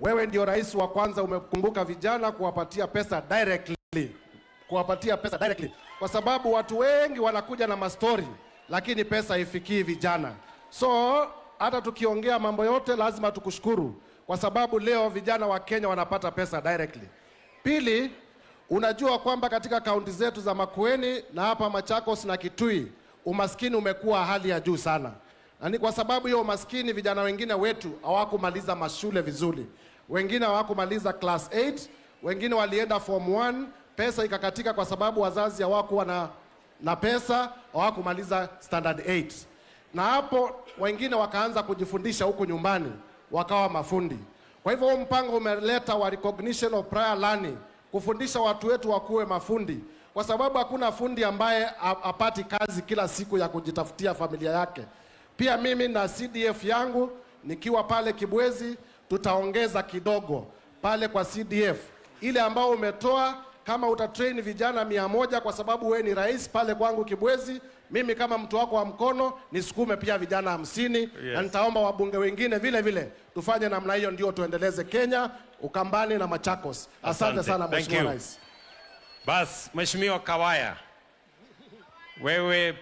wewe ndio rais wa kwanza umekumbuka vijana kuwapatia pesa directly. Kwa sababu watu wengi wanakuja na mastori, lakini pesa haifikii vijana. So hata tukiongea mambo yote lazima tukushukuru, kwa sababu leo vijana wa Kenya wanapata pesa directly. Pili, unajua kwamba katika kaunti zetu za Makueni na hapa Machakos na Kitui, umaskini umekuwa hali ya juu sana. Na ni kwa sababu hiyo umaskini, vijana wengine wetu hawakumaliza mashule vizuri. Wengine hawakumaliza class 8, wengine walienda form 1, pesa ikakatika kwa sababu wazazi hawakuwa na pesa, hawakumaliza standard 8. Na hapo wengine wakaanza kujifundisha huku nyumbani, wakawa mafundi. Kwa hivyo mpango umeleta wa recognition of prior learning, kufundisha watu wetu wakuwe mafundi, kwa sababu hakuna fundi ambaye apati kazi kila siku ya kujitafutia familia yake. Pia mimi na CDF yangu nikiwa pale Kibwezi, tutaongeza kidogo pale kwa CDF ile ambao umetoa. Kama utatrain vijana 100, kwa sababu we ni rais pale kwangu Kibwezi, mimi kama mtu wako wa mkono nisukume pia vijana 50. Yes. Na nitaomba wabunge wengine vile vile tufanye namna hiyo, ndio tuendeleze Kenya, Ukambani na Machakos. Asante sana Mheshimiwa Rais. Bas, Mheshimiwa Kawaya, wewe